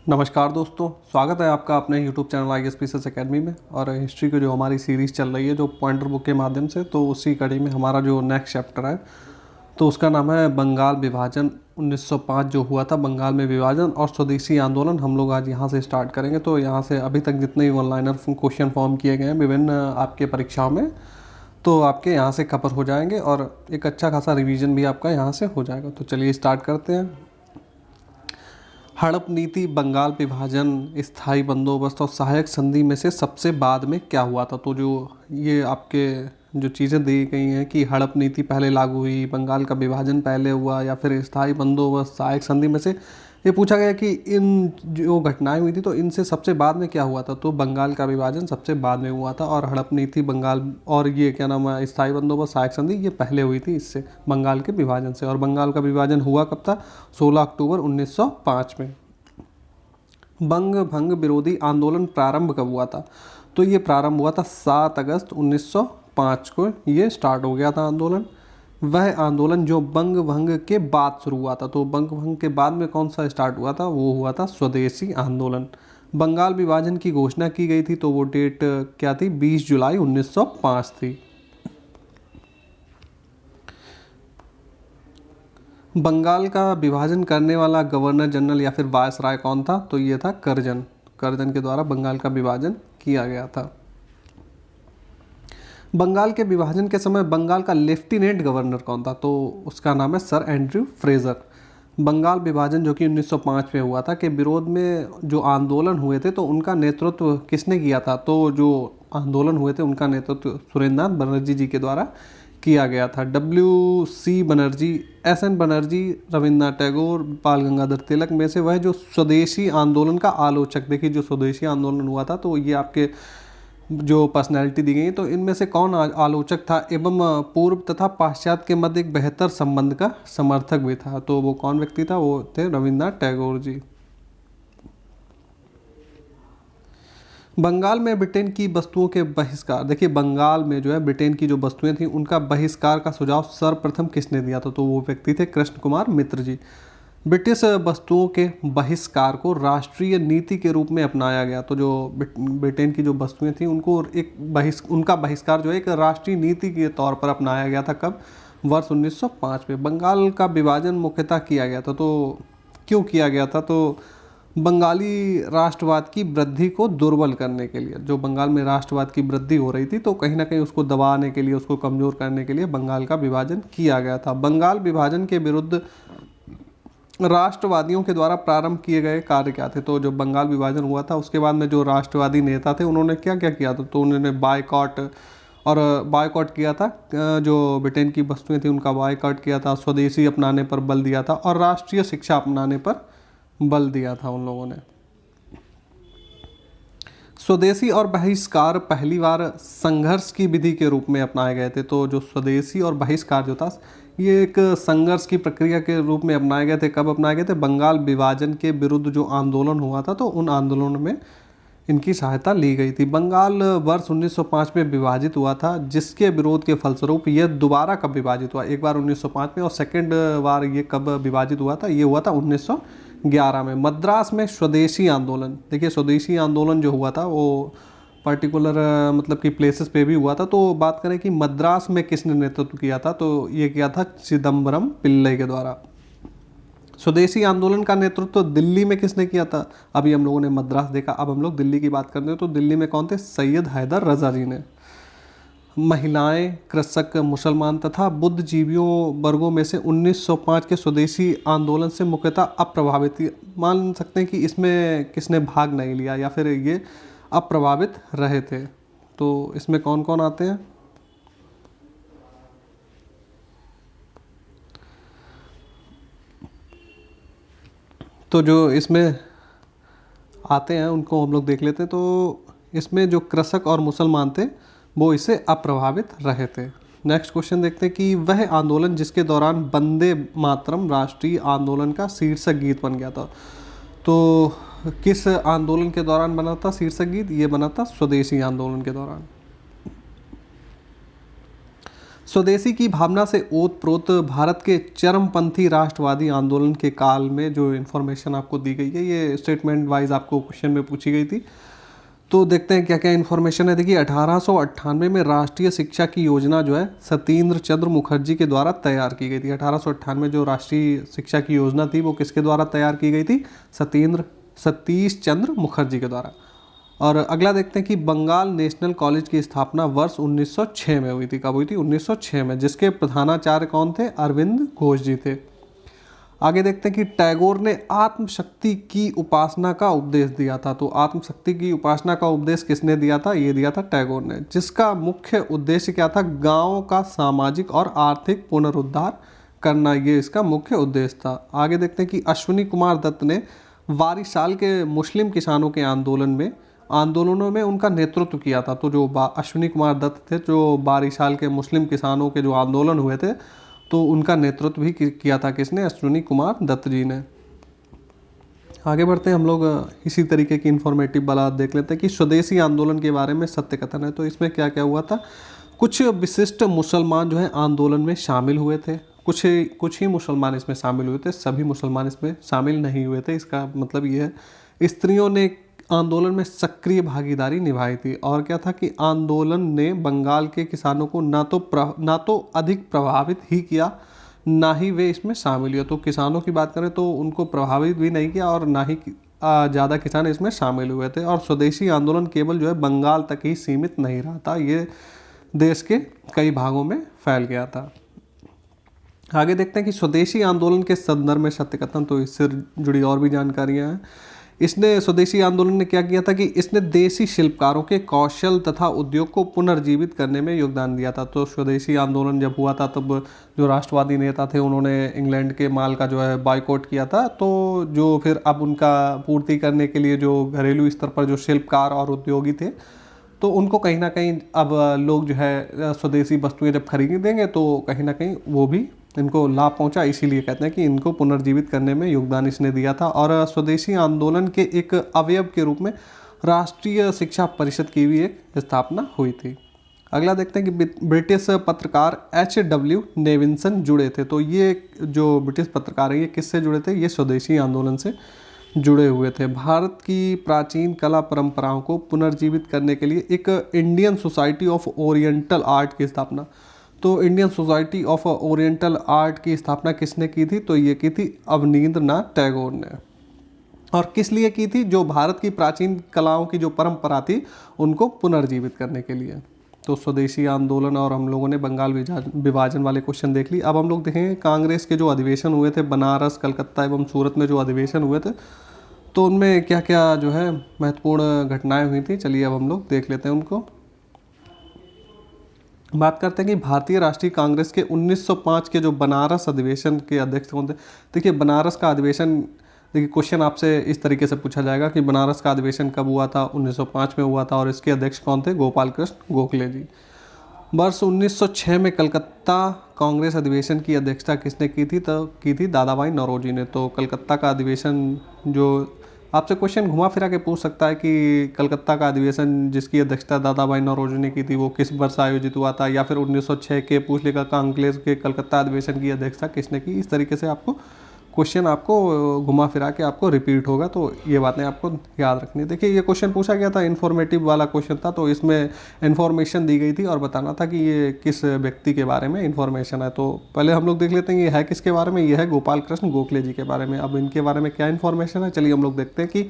नमस्कार दोस्तों, स्वागत है आपका अपने YouTube channel I S pieces academy में। और हिस्ट्री की जो हमारी सीरीज़ चल रही है जो पॉइंटर बुक के माध्यम से, तो उसी कड़ी में हमारा जो नेक्स्ट चैप्टर है तो उसका नाम है बंगाल विभाजन 1905 जो हुआ था, बंगाल में विभाजन और स्वदेशी आंदोलन। हम लोग आज यहाँ से स्टार्ट करेंगे। तो यहाँ से अभी तक जितने भी ऑनलाइनर क्वेश्चन फॉर्म किए गए हैं विभिन्न आपके परीक्षाओं में, तो आपके यहाँ से कवर हो जाएंगे और एक अच्छा खासा रिवीजन भी आपका यहाँ से हो जाएगा। तो चलिए स्टार्ट करते हैं। हड़प नीति, बंगाल विभाजन, स्थायी बंदोबस्त और सहायक संधि में से सबसे बाद में क्या हुआ था। तो जो ये आपके जो चीज़ें दी गई हैं कि हड़प नीति पहले लागू हुई, बंगाल का विभाजन पहले हुआ या फिर स्थायी बंदोबस्त, सहायक संधि में से ये पूछा गया कि इन जो घटनाएं हुई थी तो इनसे सबसे बाद में क्या हुआ था। तो बंगाल का विभाजन सबसे बाद में हुआ था और हड़प नीति बंगाल और ये क्या नाम है स्थायी बंदोबस्त, सहायक संधि ये पहले हुई थी इससे, बंगाल के विभाजन से। और बंगाल का विभाजन हुआ कब था? 16 अक्टूबर 1905 में। बंग भंग विरोधी आंदोलन प्रारंभ कब हुआ था? तो ये प्रारंभ हुआ था 7 अगस्त 1905 को, ये स्टार्ट हो गया था आंदोलन। वह आंदोलन जो बंग भंग के बाद शुरू हुआ था। तो बंग भंग के बाद में कौन सा स्टार्ट हुआ था? वो हुआ था स्वदेशी आंदोलन। बंगाल विभाजन की घोषणा की गई थी तो वो डेट क्या थी? 20 जुलाई 1905 थी। बंगाल का विभाजन करने वाला गवर्नर जनरल या फिर वायसराय कौन था? तो ये था करजन। करजन के द्वारा बंगाल का विभाजन किया गया था। बंगाल के विभाजन के समय बंगाल का लेफ्टिनेंट गवर्नर कौन था? तो उसका नाम है सर एंड्रयू फ्रेजर। बंगाल विभाजन जो कि 1905 में हुआ था के विरोध में जो आंदोलन हुए थे तो उनका नेतृत्व किसने किया था? तो जो आंदोलन हुए थे उनका नेतृत्व सुरेंद्रनाथ बनर्जी जी के द्वारा किया गया था। WC बनर्जी, SN बनर्जी, रविन्द्रनाथ टैगोर, बाल गंगाधर तिलक में से वह जो स्वदेशी आंदोलन का आलोचक, देखिए जो स्वदेशी आंदोलन हुआ था तो ये आपके जो पर्सनैलिटी दी गई तो इनमें से कौन आलोचक था एवं पूर्व तथा पाश्चात्य के मध्य एक बेहतर संबंध का समर्थक भी था? तो वो कौन व्यक्ति था? वो थे रविन्द्रनाथ टैगोर जी। बंगाल में ब्रिटेन की वस्तुओं के बहिष्कार, देखिए बंगाल में जो है ब्रिटेन की जो वस्तुएं थी उनका बहिष्कार का सुझाव सर्वप्रथम किसने दिया था? तो वो व्यक्ति थे कृष्ण कुमार मित्र जी। ब्रिटिश वस्तुओं के बहिष्कार को राष्ट्रीय नीति के रूप में अपनाया गया। तो जो ब्रिटेन की जो वस्तुएं थी उनको उनका बहिष्कार जो है एक राष्ट्रीय नीति के तौर पर अपनाया गया था। कब? वर्ष 1905 में। बंगाल का विभाजन मुख्यतः किया गया था, तो क्यों किया गया था? तो बंगाली राष्ट्रवाद की वृद्धि को दुर्बल करने के लिए, जो बंगाल में राष्ट्रवाद की वृद्धि हो रही थी तो कहीं ना कहीं उसको दबाने के लिए, उसको कमज़ोर करने के लिए बंगाल का विभाजन किया गया था। बंगाल विभाजन के विरुद्ध राष्ट्रवादियों के द्वारा प्रारंभ किए गए कार्य क्या थे? तो जो बंगाल विभाजन हुआ था उसके बाद में जो राष्ट्रवादी नेता थे उन्होंने क्या क्या किया था? तो उन्होंने बायकॉट किया था, जो ब्रिटेन की वस्तुएं थी उनका बायकॉट किया था, स्वदेशी अपनाने पर बल दिया था और राष्ट्रीय शिक्षा अपनाने पर बल दिया था उन लोगों ने। स्वदेशी और बहिष्कार पहली बार संघर्ष की विधि के रूप में अपनाए गए थे। तो जो स्वदेशी और बहिष्कार जो था ये एक संघर्ष की प्रक्रिया के रूप में अपनाए गए थे। कब अपनाए गए थे? बंगाल विभाजन के विरुद्ध जो आंदोलन हुआ था तो उन आंदोलनों में इनकी सहायता ली गई थी। बंगाल वर्ष 1905 में विभाजित हुआ था, जिसके विरोध के फलस्वरूप यह दोबारा कब विभाजित हुआ? एक बार 1905 में और सेकेंड बार ये कब विभाजित हुआ था? ये हुआ था 1911 में। मद्रास में स्वदेशी आंदोलन, देखिए स्वदेशी आंदोलन जो हुआ था वो पर्टिकुलर मतलब कि प्लेसेस पे भी हुआ था। तो बात करें कि मद्रास में किसने नेतृत्व किया था? तो ये किया था चिदम्बरम पिल्लई के द्वारा। स्वदेशी आंदोलन का नेतृत्व दिल्ली में किसने किया था? अभी हम लोगों ने मद्रास देखा, अब हम लोग दिल्ली की बात करते हैं। तो दिल्ली में कौन थे? सैयद हैदर रजा जी ने। महिलाएं, कृषक, मुसलमान तथा बुद्धिजीवियों वर्गों में से 1905 के स्वदेशी आंदोलन से मुख्यतः अप्रभावित, मान सकते हैं कि इसमें किसने भाग नहीं लिया या फिर ये अप्रभावित रहे थे। तो इसमें कौन कौन आते हैं? तो जो इसमें आते हैं उनको हम लोग देख लेते हैं। तो इसमें जो कृषक और मुसलमान थे वो इससे अप्रभावित रहे थे। नेक्स्ट क्वेश्चन देखते हैं कि वह आंदोलन जिसके दौरान वंदे मातरम राष्ट्रीय आंदोलन का शीर्षक गीत बन गया था, तो किस आंदोलन के दौरान बना था शीर्षक गीत? ये बना था स्वदेशी आंदोलन के दौरान। स्वदेशी की भावना से ओतप्रोत भारत के चरमपंथी राष्ट्रवादी आंदोलन के काल में जो इन्फॉर्मेशन आपको दी गई है, ये स्टेटमेंट वाइज आपको क्वेश्चन में पूछी गई थी। तो देखते हैं क्या क्या इन्फॉर्मेशन है। देखिए 1898 में राष्ट्रीय शिक्षा की योजना जो है सतीन्द्र चंद्र मुखर्जी के द्वारा तैयार की गई थी। 1898 जो राष्ट्रीय शिक्षा की योजना थी वो किसके द्वारा तैयार की गई थी? सतीश चंद्र मुखर्जी के द्वारा। और अगला देखते हैं कि बंगाल नेशनल कॉलेज की स्थापना वर्ष 1906 में हुई थी। कब हुई थी? 1906 में, जिसके प्रधानाचार्य कौन थे? अरविंद घोष जी थे। आगे देखते हैं कि टैगोर ने आत्मशक्ति की उपासना का उपदेश दिया था। तो आत्मशक्ति की उपासना का उपदेश किसने दिया था? ये दिया था टैगोर ने, जिसका मुख्य उद्देश्य क्या था? गाँव का सामाजिक और आर्थिक पुनरुद्धार करना, ये इसका मुख्य उद्देश्य था। आगे देखते हैं कि अश्विनी कुमार दत्त ने वारिसाल के मुस्लिम किसानों के आंदोलनों में उनका नेतृत्व किया था। तो जो अश्विनी कुमार दत्त थे, जो बारिसाल के मुस्लिम किसानों के जो आंदोलन हुए थे, तो उनका नेतृत्व भी किया था किसने? अश्विनी कुमार दत्त जी ने। आगे बढ़ते हैं हम लोग, इसी तरीके की इन्फॉर्मेटिव वाला देख लेते हैं कि स्वदेशी आंदोलन के बारे में सत्य कथन है। तो इसमें क्या क्या हुआ था? कुछ विशिष्ट मुसलमान जो है आंदोलन में शामिल हुए थे। कुछ ही मुसलमान इसमें शामिल हुए थे, सभी मुसलमान इसमें शामिल नहीं हुए थे। इसका मतलब ये है स्त्रियों ने आंदोलन में सक्रिय भागीदारी निभाई थी। और क्या था कि आंदोलन ने बंगाल के किसानों को ना तो अधिक प्रभावित ही किया, ना ही वे इसमें शामिल हुए। तो किसानों की बात करें तो उनको प्रभावित भी नहीं किया और ना ही ज़्यादा किसान इसमें शामिल हुए थे। और स्वदेशी आंदोलन केवल जो है बंगाल तक ही सीमित नहीं रहा था, ये देश के कई भागों में फैल गया था। आगे देखते हैं कि स्वदेशी आंदोलन के संदर्भ में सत्य कथन, तो इससे जुड़ी और भी जानकारियाँ हैं। इसने स्वदेशी आंदोलन ने क्या किया था कि इसने देसी शिल्पकारों के कौशल तथा उद्योग को पुनर्जीवित करने में योगदान दिया था। तो स्वदेशी आंदोलन जब हुआ था तब जो राष्ट्रवादी नेता थे उन्होंने इंग्लैंड के माल का जो है बायकॉट किया था। तो जो फिर अब उनका पूर्ति करने के लिए जो घरेलू स्तर पर जो शिल्पकार और उद्योगी थे, तो उनको कहीं ना कहीं अब लोग जो है स्वदेशी वस्तुएं जब खरीदेंगे तो कहीं ना कहीं वो भी इनको लाभ पहुंचा। इसीलिए कहते हैं कि इनको पुनर्जीवित करने में योगदान इसने दिया था। और स्वदेशी आंदोलन के एक अवयव के रूप में राष्ट्रीय शिक्षा परिषद की भी एक स्थापना हुई थी। अगला देखते हैं कि ब्रिटिश पत्रकार H.W. नेविंसन जुड़े थे। तो ये जो ब्रिटिश पत्रकार है ये किससे जुड़े थे? ये स्वदेशी आंदोलन से जुड़े हुए थे। भारत की प्राचीन कला परंपराओं को पुनर्जीवित करने के लिए एक Indian society of oriental art की स्थापना, तो Indian society of oriental art की स्थापना किसने की थी? तो ये की थी अवनींद्रनाथ टैगोर ने। और किस लिए की थी? जो भारत की प्राचीन कलाओं की जो परंपरा थी उनको पुनर्जीवित करने के लिए। तो स्वदेशी आंदोलन और हम लोगों ने बंगाल विभाजन वाले क्वेश्चन देख ली। अब हम लोग देखेंगे कांग्रेस के जो अधिवेशन हुए थे बनारस, कलकत्ता एवं सूरत में जो अधिवेशन हुए थे, तो उनमें क्या क्या जो है महत्वपूर्ण घटनाएं हुई थी। चलिए अब हम लोग देख लेते हैं उनको। बात करते हैं कि भारतीय राष्ट्रीय कांग्रेस के 1905 के जो बनारस अधिवेशन के अध्यक्ष कौन थे। देखिए बनारस का अधिवेशन, देखिए क्वेश्चन आपसे इस तरीके से पूछा जाएगा कि बनारस का अधिवेशन कब हुआ था? 1905 में हुआ था। और इसके अध्यक्ष कौन थे? गोपाल कृष्ण गोखले जी। वर्ष 1906 में कलकत्ता कांग्रेस अधिवेशन की अध्यक्षता किसने की थी? तो की थी दादाभाई नौरोजी ने। तो कलकत्ता का अधिवेशन, जो आपसे क्वेश्चन घुमा फिरा के पूछ सकता है कि कलकत्ता का अधिवेशन जिसकी अध्यक्षता दादाभाई नौरोजी ने की थी वो किस वर्ष आयोजित हुआ था, या फिर 1906 के पूछ लेगा कांग्रेस के कलकत्ता अधिवेशन की अध्यक्षता किसने की। इस तरीके से आपको क्वेश्चन आपको घुमा फिरा के आपको रिपीट होगा, तो ये बातें आपको याद रखनी है। देखिए ये क्वेश्चन पूछा गया था, इन्फॉर्मेटिव वाला क्वेश्चन था, तो इसमें इन्फॉर्मेशन दी गई थी और बताना था कि ये किस व्यक्ति के बारे में इन्फॉर्मेशन है। तो पहले हम लोग देख लेते हैं ये है किसके बारे में। ये है गोपाल कृष्ण गोखले जी के बारे में। अब इनके बारे में क्या इन्फॉर्मेशन है, चलिए हम लोग देखते हैं कि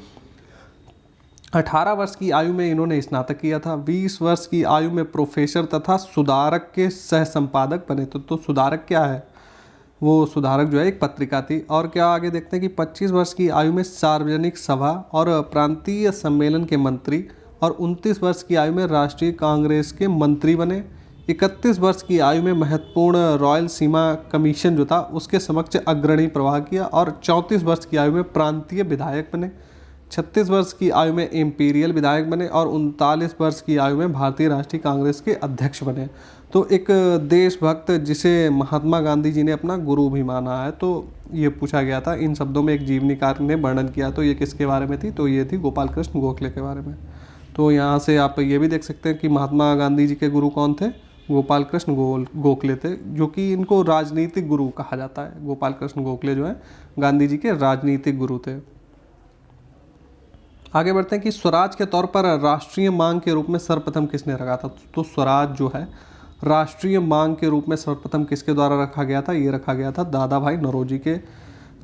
18 वर्ष की आयु में इन्होंने स्नातक किया था। 20 वर्ष की आयु में प्रोफेसर तथा सुधारक के सह संपादक बने। तो सुधारक क्या है? वो सुधारक जो है एक पत्रिका थी। और क्या आगे देखते हैं कि 25 वर्ष की आयु में सार्वजनिक सभा और प्रांतीय सम्मेलन के मंत्री, और 29 वर्ष की आयु में राष्ट्रीय कांग्रेस के मंत्री बने। 31 वर्ष की आयु में महत्वपूर्ण रॉयल सीमा कमीशन जो था उसके समक्ष अग्रणी प्रवाह किया, और 34 वर्ष की आयु में प्रांतीय विधायक बने। 36 वर्ष की आयु में इम्पीरियल विधायक बने, और 39 वर्ष की आयु में भारतीय राष्ट्रीय कांग्रेस के अध्यक्ष बने। तो एक देशभक्त जिसे महात्मा गांधी जी ने अपना गुरु भी माना है, तो ये पूछा गया था। इन शब्दों में एक जीवनीकार ने वर्णन किया, तो ये किसके बारे में थी? तो ये थी गोपाल कृष्ण गोखले के बारे में। तो यहाँ से आप ये भी देख सकते हैं कि महात्मा गांधी जी के गुरु कौन थे? गोपाल कृष्ण गोखले थे, जो कि इनको राजनीतिक गुरु कहा जाता है। गोपाल कृष्ण गोखले जो है गांधी जी के राजनीतिक गुरु थे। आगे बढ़ते हैं कि स्वराज के तौर पर राष्ट्रीय मांग के रूप में सर्वप्रथम किसने रखा था। तो स्वराज जो है राष्ट्रीय मांग के रूप में सर्वप्रथम किसके द्वारा रखा गया था, ये रखा गया था दादा भाई नौरोजी के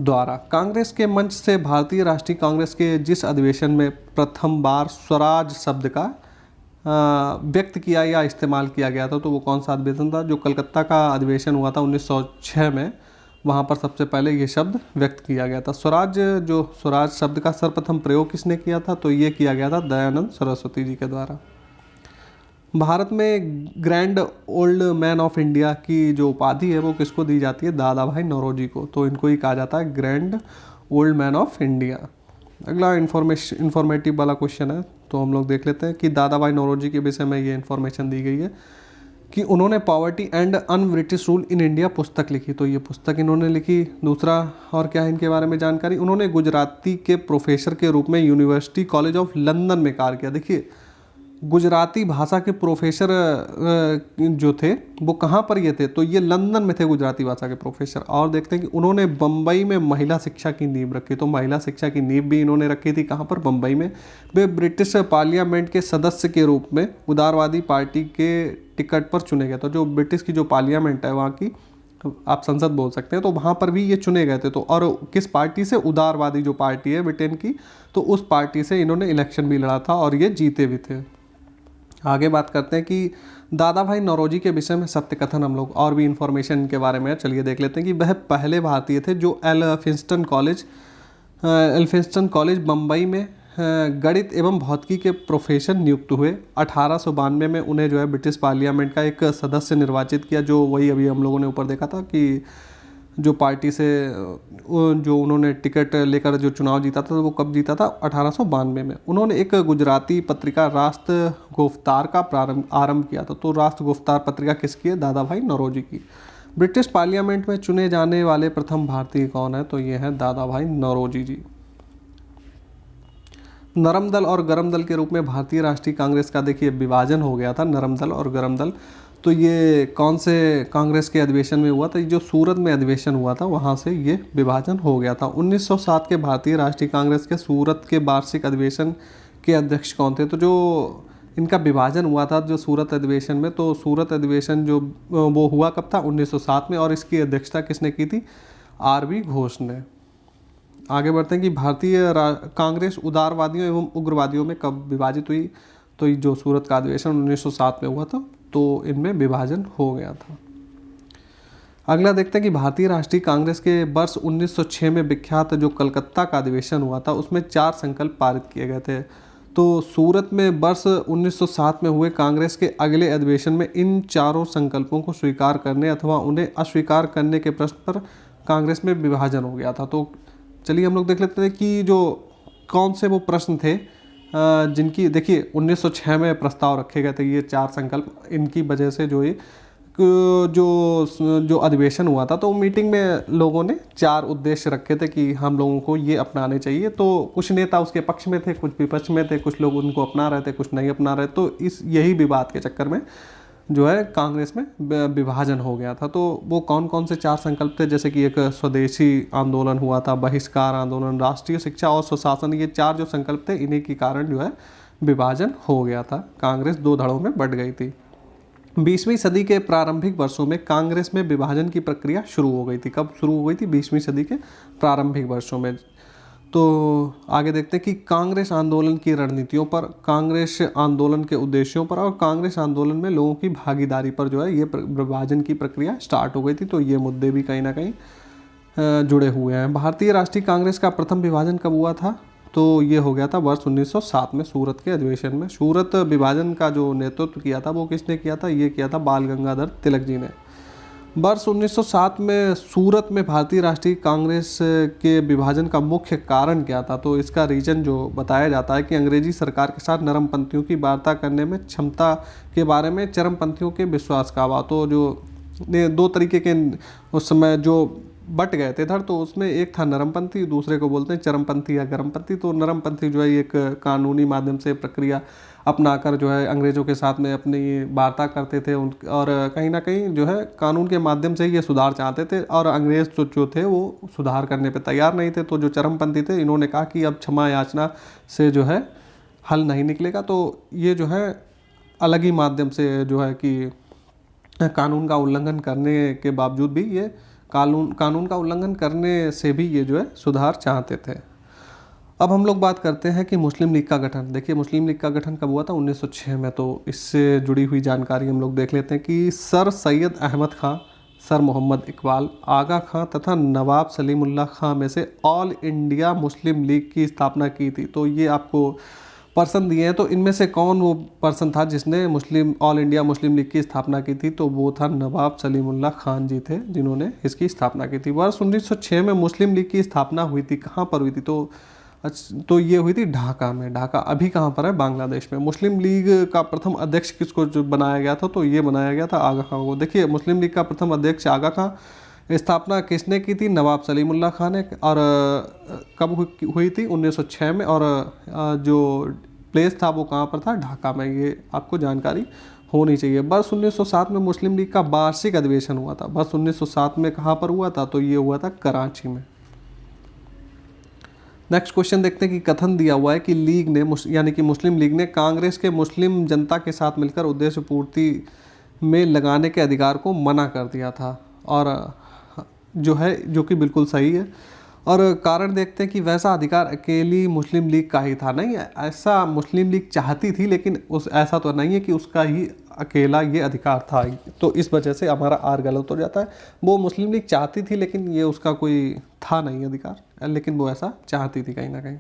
द्वारा। कांग्रेस के मंच से भारतीय राष्ट्रीय कांग्रेस के जिस अधिवेशन में प्रथम बार स्वराज शब्द का व्यक्त किया या इस्तेमाल किया गया था, तो वो कौन सा अधिवेशन था, जो कलकत्ता का अधिवेशन हुआ था 1906 में, वहाँ पर सबसे पहले ये शब्द व्यक्त किया गया था। स्वराज शब्द का सर्वप्रथम प्रयोग किसने किया था, तो ये किया गया था दयानंद सरस्वती जी के द्वारा। भारत में grand old man of India की जो उपाधि है वो किसको दी जाती है, दादा भाई नौरोजी को, तो इनको ही कहा जाता है grand old man of India. अगला इंफॉर्मेटिव वाला क्वेश्चन है, तो हम लोग देख लेते हैं कि दादा भाई नौरोजी के विषय में ये इन्फॉर्मेशन दी गई है कि उन्होंने poverty and un British rule in India पुस्तक लिखी, तो ये पुस्तक इन्होंने लिखी। दूसरा और क्या है इनके बारे में जानकारी, उन्होंने गुजराती के प्रोफेसर के रूप में यूनिवर्सिटी कॉलेज ऑफ लंदन में कार्य किया। देखिए गुजराती भाषा के प्रोफेसर जो थे वो कहाँ पर ये थे, तो ये लंदन में थे गुजराती भाषा के प्रोफेसर। और देखते हैं कि उन्होंने बम्बई में महिला शिक्षा की नींव रखी, तो महिला शिक्षा की नींव भी इन्होंने रखी थी कहाँ पर, बम्बई में। वे ब्रिटिश पार्लियामेंट के सदस्य के रूप में उदारवादी पार्टी के टिकट पर चुने गए, तो जो ब्रिटिश की जो पार्लियामेंट है वहाँ की आप संसद बोल सकते हैं, तो वहाँ पर भी ये चुने गए थे। तो और किस पार्टी से, उदारवादी जो पार्टी है ब्रिटेन की, तो उस पार्टी से इन्होंने इलेक्शन भी लड़ा था और ये जीते भी थे। आगे बात करते हैं कि दादा भाई नौरोजी के विषय में सत्य कथन, हम लोग और भी इंफॉर्मेशन के बारे में चलिए देख लेते हैं कि वह पहले भारतीय थे जो एल्फिंस्टन कॉलेज बम्बई में गणित एवं भौतिकी के प्रोफेसर नियुक्त हुए। 1892 में उन्हें जो है ब्रिटिश पार्लियामेंट का एक सदस्य निर्वाचित किया, जो वही अभी हम लोगों ने ऊपर देखा था कि जो पार्टी से जो उन्होंने टिकट लेकर जो चुनाव जीता था, तो वो कब जीता था, 1892 में। उन्होंने एक गुजराती पत्रिका राष्ट्र गुफ्तार का आरंभ किया था, तो राष्ट्र गुफ्तार पत्रिका किसकी है, दादा भाई नौरोजी की। ब्रिटिश पार्लियामेंट में चुने जाने वाले प्रथम भारतीय कौन है, तो ये है दादा भाई नौरोजी जी। नरम दल और गरम दल के रूप में भारतीय राष्ट्रीय कांग्रेस का देखिए विभाजन हो गया था, नरम दल और गरम दल। तो ये कौन से कांग्रेस के अधिवेशन में हुआ था, जो सूरत में अधिवेशन हुआ था वहाँ से ये विभाजन हो गया था। 1907 के भारतीय राष्ट्रीय कांग्रेस के सूरत के वार्षिक अधिवेशन के अध्यक्ष कौन थे, तो जो इनका विभाजन हुआ था जो सूरत अधिवेशन में, तो सूरत अधिवेशन जो वो हुआ कब था, 1907 में, और इसकी अध्यक्षता किसने की थी, आर.बी. घोष ने। आगे बढ़ते हैं कि भारतीय कांग्रेस उदारवादियों एवं उग्रवादियों में कब विभाजित हुई, तो ये जो सूरत का अधिवेशन 1907 में हुआ था, तो इनमें विभाजन हो गया था। अगला देखते हैं कि भारतीय राष्ट्रीय कांग्रेस के वर्ष 1906 में विख्यात जो कलकत्ता का अधिवेशन हुआ था उसमें 4 संकल्प पारित किए गए थे। तो सूरत में वर्ष 1907 में हुए कांग्रेस के अगले अधिवेशन में इन चारों संकल्पों को स्वीकार करने अथवा उन्हें अस्वीकार करने के प्रश्न पर कांग्रेस में विभाजन हो गया था। तो चलिए हम लोग देख लेते हैं कि जो कौन से वो प्रश्न थे जिनकी, देखिए 1906 में प्रस्ताव रखे गए थे ये 4 संकल्प, इनकी वजह से जो ये जो अधिवेशन हुआ था, तो मीटिंग में लोगों ने 4 उद्देश्य रखे थे कि हम लोगों को ये अपनाने चाहिए। तो कुछ नेता उसके पक्ष में थे, कुछ विपक्ष में थे, कुछ लोग उनको अपना रहे थे, कुछ नहीं अपना रहे, तो यही विवाद के चक्कर में जो है कांग्रेस में विभाजन हो गया था। तो वो कौन कौन से 4 संकल्प थे, जैसे कि एक स्वदेशी आंदोलन हुआ था, बहिष्कार आंदोलन, राष्ट्रीय शिक्षा और सुशासन, ये 4 जो संकल्प थे, इन्हीं के कारण जो है विभाजन हो गया था, कांग्रेस 2 धड़ों में बंट गई थी। 20वीं सदी के प्रारंभिक वर्षों में कांग्रेस में विभाजन की प्रक्रिया शुरू हो गई थी। कब शुरू हो गई थी, 20वीं सदी के प्रारंभिक वर्षों में। तो आगे देखते हैं कि कांग्रेस आंदोलन की रणनीतियों पर, कांग्रेस आंदोलन के उद्देश्यों पर और कांग्रेस आंदोलन में लोगों की भागीदारी पर जो है ये विभाजन की प्रक्रिया स्टार्ट हो गई थी। तो ये मुद्दे भी कहीं ना कहीं जुड़े हुए हैं। भारतीय राष्ट्रीय कांग्रेस का प्रथम विभाजन कब हुआ था, तो ये हो गया था वर्ष 1907 में सूरत के अधिवेशन में। सूरत विभाजन का जो नेतृत्व किया था वो किसने किया था, ये किया था बाल गंगाधर तिलक जी ने। वर्ष 1907 में सूरत में भारतीय राष्ट्रीय कांग्रेस के विभाजन का मुख्य कारण क्या था, तो इसका रीजन जो बताया जाता है कि अंग्रेजी सरकार के साथ नरमपंथियों की वार्ता करने में क्षमता के बारे में चरमपंथियों के विश्वास का अभाव। तो जो 2 तरीके के उस समय जो बट गए थे इधर, तो उसमें एक था नरमपंथी, दूसरे को बोलते हैं चरमपंथी या गरमपंथी। तो नरमपंथी जो है एक कानूनी माध्यम से प्रक्रिया अपनाकर जो है अंग्रेज़ों के साथ में अपनी वार्ता करते थे उन, और कहीं ना कहीं जो है कानून के माध्यम से ये सुधार चाहते थे, और अंग्रेज़ जो थे वो सुधार करने पे तैयार नहीं थे। तो जो चरमपंथी थे इन्होंने कहा कि अब क्षमा याचना से जो है हल नहीं निकलेगा, तो ये जो है अलग ही माध्यम से जो है कि कानून का उल्लंघन करने के बावजूद भी ये कानून का उल्लंघन करने से भी ये जो है सुधार चाहते थे। अब हम लोग बात करते हैं कि मुस्लिम लीग का गठन। देखिए मुस्लिम लीग का गठन कब हुआ था? 1906 में। तो इससे जुड़ी हुई जानकारी हम लोग देख लेते हैं कि सर सैयद अहमद खां, सर मोहम्मद इकबाल, आगा खां तथा नवाब सलीमुल्लाह खां में से ऑल इंडिया मुस्लिम लीग की स्थापना की थी। तो ये आपको पर्सन दिए हैं, तो इनमें से कौन वो पर्सन था जिसने ऑल इंडिया मुस्लिम लीग की स्थापना की थी? तो वो था नवाब सलीमुल्लाह खान जी थे जिन्होंने इसकी स्थापना की थी। वर्ष 1906 में मुस्लिम लीग की स्थापना हुई थी। कहाँ पर हुई थी? तो ये हुई थी ढाका में। ढाका अभी कहाँ पर है? बांग्लादेश में। मुस्लिम लीग का प्रथम अध्यक्ष किसको जो बनाया गया था? तो ये बनाया गया था आगा खां को। देखिए मुस्लिम लीग का प्रथम अध्यक्ष आगा खां, स्थापना किसने की थी? नवाब सलीमुल्लाह खान ने। और कब हुई थी? 1906 में। और जो प्लेस था वो कहाँ पर था? ढाका में। ये आपको जानकारी होनी चाहिए। वर्ष 1907 में मुस्लिम लीग का वार्षिक अधिवेशन हुआ था। वर्ष 1907 में कहाँ पर हुआ था? तो ये हुआ था कराची में। नेक्स्ट क्वेश्चन देखते हैं कि कथन दिया हुआ है कि लीग ने यानी कि मुस्लिम लीग ने कांग्रेस के मुस्लिम जनता के साथ मिलकर उद्देश्य पूर्ति में लगाने के अधिकार को मना कर दिया था, और जो है जो कि बिल्कुल सही है। और कारण देखते हैं कि वैसा अधिकार अकेली मुस्लिम लीग का ही था। नहीं, ऐसा मुस्लिम लीग चाहती थी, लेकिन ऐसा तो नहीं है कि उसका ही अकेला ये अधिकार था। तो इस वजह से हमारा आर गलत हो जाता है। वो मुस्लिम लीग चाहती थी लेकिन ये उसका कोई था नहीं अधिकार, लेकिन वो ऐसा चाहती थी कहीं ना कहीं।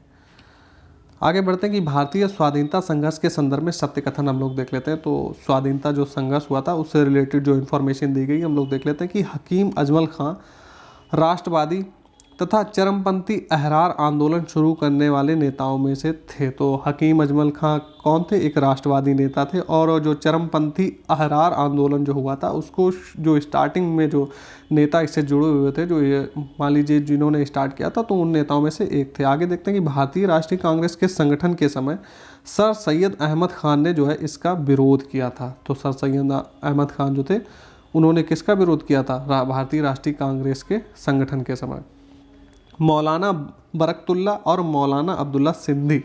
आगे बढ़ते हैं कि भारतीय स्वाधीनता संघर्ष के संदर्भ में सत्य कथन हम लोग देख लेते हैं। तो स्वाधीनता जो संघर्ष हुआ था उससे रिलेटेड जो इन्फॉर्मेशन दी गई हम लोग देख लेते हैं कि हकीम अजमल खां राष्ट्रवादी तथा चरमपंथी अहरार आंदोलन शुरू करने वाले नेताओं में से थे। तो हकीम अजमल खां कौन थे? एक राष्ट्रवादी नेता थे। और जो चरमपंथी अहरार आंदोलन जो हुआ था उसको जो स्टार्टिंग में जो नेता इससे जुड़े हुए थे, जो ये मान लीजिए जिन्होंने स्टार्ट किया था, तो उन नेताओं में से एक थे। आगे देखते हैं कि भारतीय राष्ट्रीय कांग्रेस के संगठन के समय सर सैयद अहमद खान ने जो है इसका विरोध किया था। तो सर सैयद अहमद खान जो थे उन्होंने किसका विरोध किया था? भारतीय राष्ट्रीय कांग्रेस के संगठन के समय। मौलाना बरकतुल्ला और मौलाना अब्दुल्ला सिंधी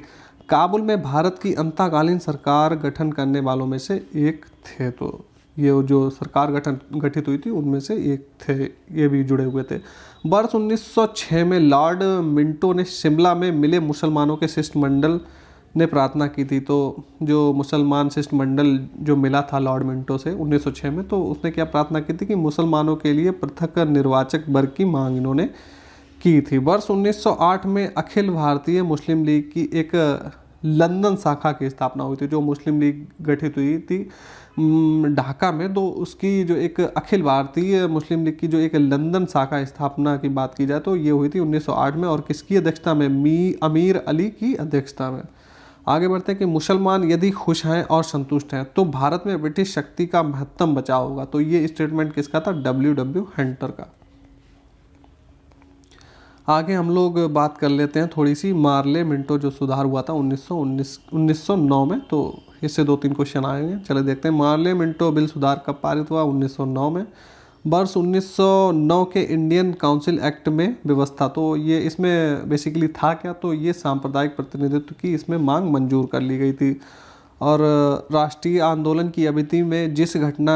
काबुल में भारत की अंतकालीन सरकार गठन करने वालों में से एक थे। तो ये जो सरकार गठित हुई थी उनमें से एक थे, ये भी जुड़े हुए थे। वर्ष 1906 में लॉर्ड मिंटो ने शिमला में मिले मुसलमानों के शिष्टमंडल ने प्रार्थना की थी। तो जो मुसलमान शिष्टमंडल जो मिला था लॉर्ड मिंटो से 1906 में, तो उसने क्या प्रार्थना की थी कि मुसलमानों के लिए पृथक निर्वाचक वर्ग की मांग इन्होंने की थी। वर्ष 1908 में अखिल भारतीय मुस्लिम लीग की एक लंदन शाखा की स्थापना हुई थी। जो मुस्लिम लीग गठित हुई थी ढाका में, तो उसकी जो एक अखिल भारतीय मुस्लिम लीग की जो एक लंदन शाखा स्थापना की बात की जाए तो ये हुई थी 1908 में। और किसकी अध्यक्षता में? अमीर अली की अध्यक्षता में। आगे बढ़ते हैं कि मुसलमान यदि खुश हैं और संतुष्ट हैं तो भारत में ब्रिटिश शक्ति का महत्तम बचाव होगा। तो ये स्टेटमेंट किसका था? W हंटर का। आगे हम लोग बात कर लेते हैं थोड़ी सी मार्ले मिंटो जो सुधार हुआ था 1909 में। तो इससे 2-3 क्वेश्चन आएंगे, चले देखते हैं। मार्ले मिंटो बिल सुधार कब पारित हुआ? 1909 में। वर्ष 1909 के इंडियन काउंसिल एक्ट में व्यवस्था, तो ये इसमें बेसिकली था क्या? तो ये सांप्रदायिक प्रतिनिधित्व की इसमें मांग मंजूर कर ली गई थी। और राष्ट्रीय आंदोलन की अवधि में जिस घटना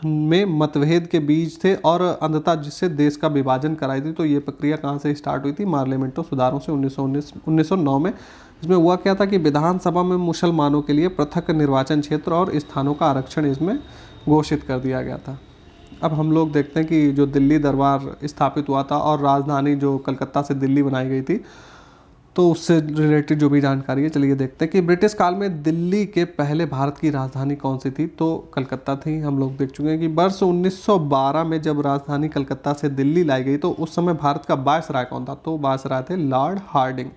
में मतभेद के बीच थे और अंततः जिससे देश का विभाजन कराई थी, तो ये प्रक्रिया कहाँ से स्टार्ट हुई थी? मार्लियामेंटो सुधारों से 1909 में। इसमें हुआ क्या था कि विधानसभा में मुसलमानों के लिए पृथक निर्वाचन क्षेत्र और स्थानों का आरक्षण इसमें घोषित कर दिया गया था। अब हम लोग देखते हैं कि जो दिल्ली दरबार स्थापित हुआ था और राजधानी जो कलकत्ता से दिल्ली बनाई गई थी, तो उससे रिलेटेड जो भी जानकारी है चलिए देखते हैं कि ब्रिटिश काल में दिल्ली के पहले भारत की राजधानी कौन सी थी? तो कलकत्ता थी। हम लोग देख चुके हैं कि वर्ष 1912 में जब राजधानी कलकत्ता से दिल्ली लाई गई तो उस समय भारत का वायसराय कौन था? तो वायसराय थे लॉर्ड हार्डिंग,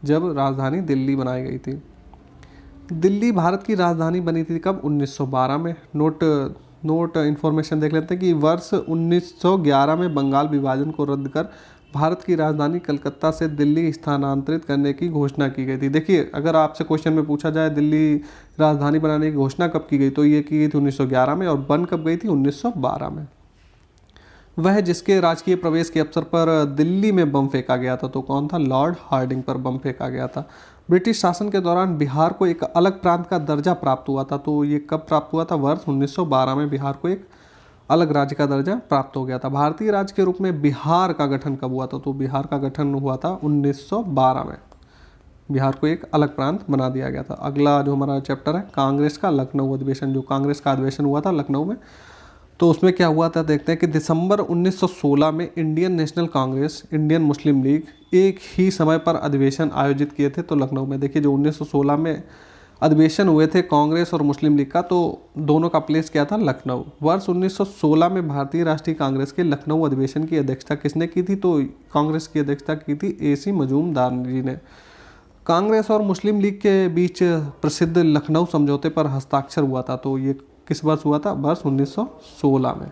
जब राजधानी दिल्ली बनाई गई थी। दिल्ली भारत की राजधानी बनी थी कब? 1912 में। नोट नोट इन्फॉर्मेशन देख लेते हैं कि वर्ष 1911 में बंगाल विभाजन को रद्द कर भारत की राजधानी कलकत्ता से दिल्ली स्थानांतरित करने की घोषणा की गई थी। देखिए, अगर आपसे क्वेश्चन में पूछा जाए दिल्ली राजधानी बनाने की घोषणा कब की गई, तो ये की गई थी 1911 में, और बन कब गई थी, 1912 में। वह जिसके राजकीय प्रवेश के अवसर पर दिल्ली में बम फेंका गया था, तो कौन था, लॉर्ड हार्डिंग पर बम फेंका गया था। ब्रिटिश शासन के दौरान बिहार को एक अलग प्रांत का दर्जा प्राप्त हुआ था, तो ये कब प्राप्त हुआ था, वर्ष 1912 में बिहार को एक अलग राज्य का दर्जा प्राप्त हो गया था। भारतीय राज्य के रूप में बिहार का गठन कब हुआ था, तो बिहार का गठन हुआ था 1912 में। बिहार को एक अलग प्रांत बना दिया गया था। अगला जो हमारा चैप्टर है कांग्रेस का लखनऊ अधिवेशन, जो कांग्रेस का अधिवेशन हुआ था लखनऊ में, तो उसमें क्या हुआ था देखते हैं कि दिसंबर 1916 में Indian national Congress, Indian Muslim league एक ही समय पर अधिवेशन आयोजित किए थे, तो लखनऊ में। देखिए, जो 1916 में अधिवेशन हुए थे कांग्रेस और मुस्लिम लीग का, तो दोनों का प्लेस क्या था, लखनऊ। वर्ष 1916 में भारतीय राष्ट्रीय कांग्रेस के लखनऊ अधिवेशन की अध्यक्षता किसने की थी, तो कांग्रेस की अध्यक्षता की थी AC मजूमदार जी ने। कांग्रेस और मुस्लिम लीग के बीच प्रसिद्ध लखनऊ समझौते पर हस्ताक्षर हुआ था, तो ये किस वर्ष हुआ था, वर्ष 1916 में।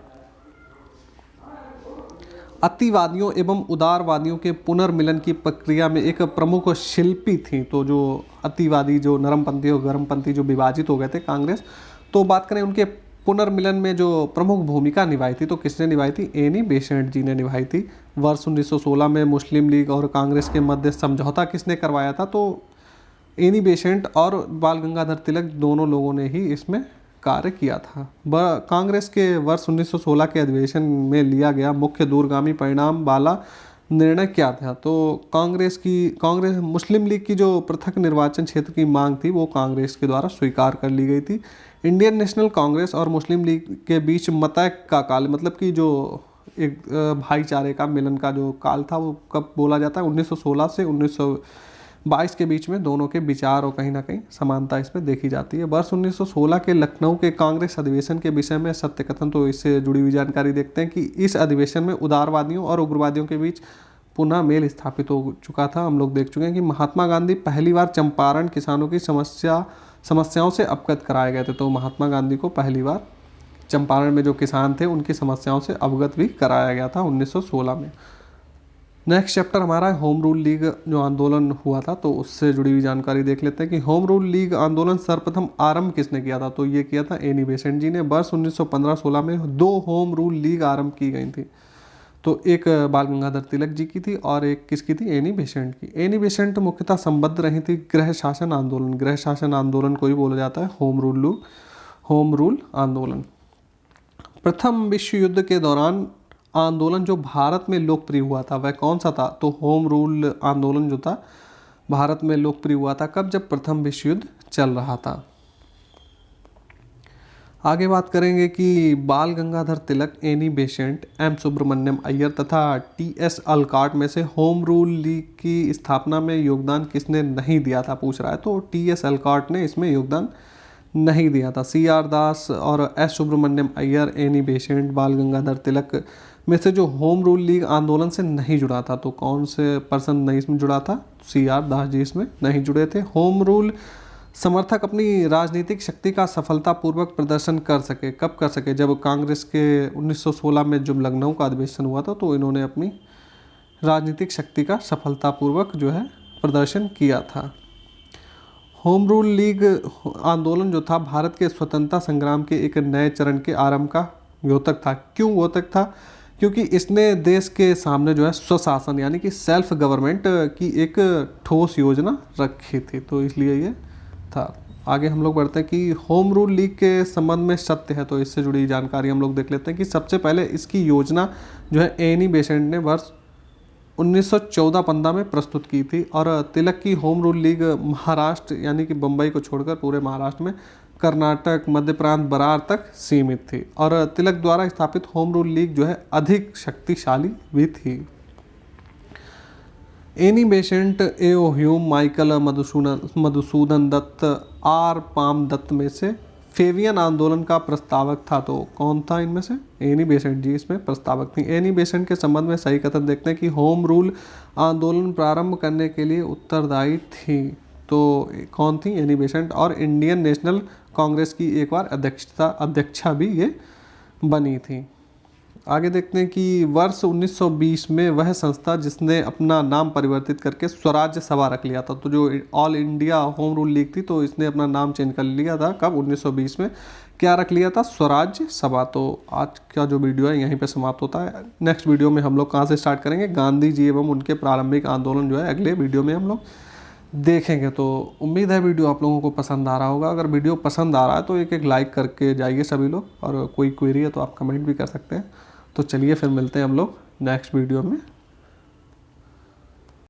अतिवादियों एवं उदारवादियों के पुनर्मिलन की प्रक्रिया में एक प्रमुख शिल्पी थी, तो जो अतिवादी, जो नरमपंथी और गर्मपंथी जो विभाजित हो गए थे कांग्रेस, तो बात करें उनके पुनर्मिलन में जो प्रमुख भूमिका निभाई थी, तो किसने निभाई थी, एनी बेसेंट जी ने निभाई थी। वर्ष 1916 में मुस्लिम लीग और कांग्रेस के मध्य समझौता किसने करवाया था, तो एनी बेसेंट और बाल गंगाधर तिलक दोनों लोगों ने ही इसमें कार्य किया था। कांग्रेस के वर्ष 1916 के अधिवेशन में लिया गया मुख्य दूरगामी परिणाम वाला निर्णय क्या था, तो कांग्रेस मुस्लिम लीग की जो पृथक निर्वाचन क्षेत्र की मांग थी, वो कांग्रेस के द्वारा स्वीकार कर ली गई थी। इंडियन नेशनल कांग्रेस और मुस्लिम लीग के बीच मतय का काल, मतलब कि जो एक भाईचारे का मिलन का जो काल था, वो कब बोला जाता है, 1916 से 1922 के बीच में दोनों के विचार और कहीं ना कहीं समानता इसमें देखी जाती है। वर्ष 1916 के लखनऊ के कांग्रेस अधिवेशन के विषय में सत्य कथन, तो इससे जुड़ी हुई जानकारी देखते हैं कि इस अधिवेशन में उदारवादियों और उग्रवादियों के बीच पुनः मेल स्थापित हो चुका था। हम लोग देख चुके हैं कि महात्मा गांधी पहली बार चंपारण किसानों की समस्याओं से अवगत कराए गए थे, तो महात्मा गांधी को पहली बार चंपारण में जो किसान थे उनकी समस्याओं से अवगत भी कराया गया था 1916 में। नेक्स्ट चैप्टर हमारा है होम रूल लीग जो आंदोलन हुआ था, तो उससे जुड़ी हुई जानकारी देख लेते हैं कि होम रूल लीग आंदोलन सर्वप्रथम आरंभ किसने किया था, तो ये किया था एनी बेसेंट जी ने। वर्ष 1915-16 में 2 होम रूल लीग आरंभ की गई थी, तो एक बाल गंगाधर तिलक जी की थी और एक किसकी थी, एनी बेसेंट की। एनी बेसेंट मुख्यतः संबद्ध रही थी गृह शासन आंदोलन, गृह शासन आंदोलन को ही बोला जाता है होम रूल आंदोलन। प्रथम विश्व युद्ध के दौरान आंदोलन जो भारत में लोकप्रिय हुआ था वह कौन सा था, तो होम रूल आंदोलन जो था भारत में लोकप्रिय हुआ था कब, जब प्रथम विश्व युद्ध चल रहा था। आगे बात करेंगे कि Bal Gangadhar Tilak, Annie Besant, M Subramaniam Iyer तथा TS अलकाट में से होम रूल लीग की स्थापना में योगदान किसने नहीं दिया था, पूछ रहा है, तो TS अलकाट ने इसमें योगदान नहीं दिया था। CR दास और S Subramaniam Iyer, Annie Besant, Bal Gangadhar तिलक में से जो होम रूल लीग आंदोलन से नहीं जुड़ा था, तो कौन से पर्सन नहीं इसमें जुड़ा था, CR दास जी इसमें नहीं जुड़े थे। होम रूल समर्थक अपनी राजनीतिक शक्ति का सफलतापूर्वक प्रदर्शन कर सके, कब कर सके, जब कांग्रेस के 1916 में जब लखनऊ का अधिवेशन हुआ था, तो इन्होंने अपनी राजनीतिक शक्ति का सफलतापूर्वक जो है प्रदर्शन किया था। होम रूल लीग आंदोलन जो था भारत के स्वतंत्रता संग्राम के एक नए चरण के आरंभ का द्योतक था। क्यों द्योतक था, क्योंकि इसने देश के सामने जो है स्वशासन यानी कि सेल्फ गवर्नमेंट की एक ठोस योजना रखी थी, तो इसलिए ये था। आगे हम लोग बढ़ते हैं कि होम रूल लीग के संबंध में सत्य है, तो इससे जुड़ी जानकारी हम लोग देख लेते हैं कि सबसे पहले इसकी योजना जो है एनी बेसेंट ने वर्ष 1914-15 में प्रस्तुत की थी, और तिलक की होम रूल लीग महाराष्ट्र यानी कि बम्बई को छोड़कर पूरे महाराष्ट्र में कर्नाटक, मध्य प्रांत, बरार तक सीमित थी, और तिलक द्वारा स्थापित होम रूल लीग जो है अधिक शक्तिशाली भी थी। Annie Besant, A.O. Hume, Michael Madhusudan Dutt, R. Palme Dutt में से फेवियन आंदोलन का प्रस्तावक था, तो कौन था इनमें से, एनी बेसेंट जी इसमें प्रस्तावक थी। एनी बेसेंट के संबंध में सही कथन देखते हैं कि होम रूल आंदोलन प्रारंभ करने के लिए उत्तरदायी थी, तो कौन थी, एनी बेसेंट, और इंडियन नेशनल कांग्रेस की एक बार अध्यक्षा भी ये बनी थी। आगे देखते हैं कि वर्ष 1920 में वह संस्था जिसने अपना नाम परिवर्तित करके स्वराज्य सभा रख लिया था, तो जो all India home rule league थी तो इसने अपना नाम चेंज कर लिया था। कब? 1920 में। क्या रख लिया था? स्वराज्य सभा। तो आज का जो वीडियो है यहीं पे समाप्त होता है। नेक्स्ट वीडियो में हम लोग कहाँ से स्टार्ट करेंगे? गांधी जी एवं उनके प्रारंभिक आंदोलन जो है अगले वीडियो में हम लोग देखेंगे। तो उम्मीद है वीडियो आप लोगों को पसंद आ रहा होगा। अगर वीडियो पसंद आ रहा है तो एक एक लाइक करके जाइए सभी लोग, और कोई क्वेरी है तो आप कमेंट भी कर सकते हैं। तो चलिए फिर मिलते हैं हम लोग नेक्स्ट वीडियो में।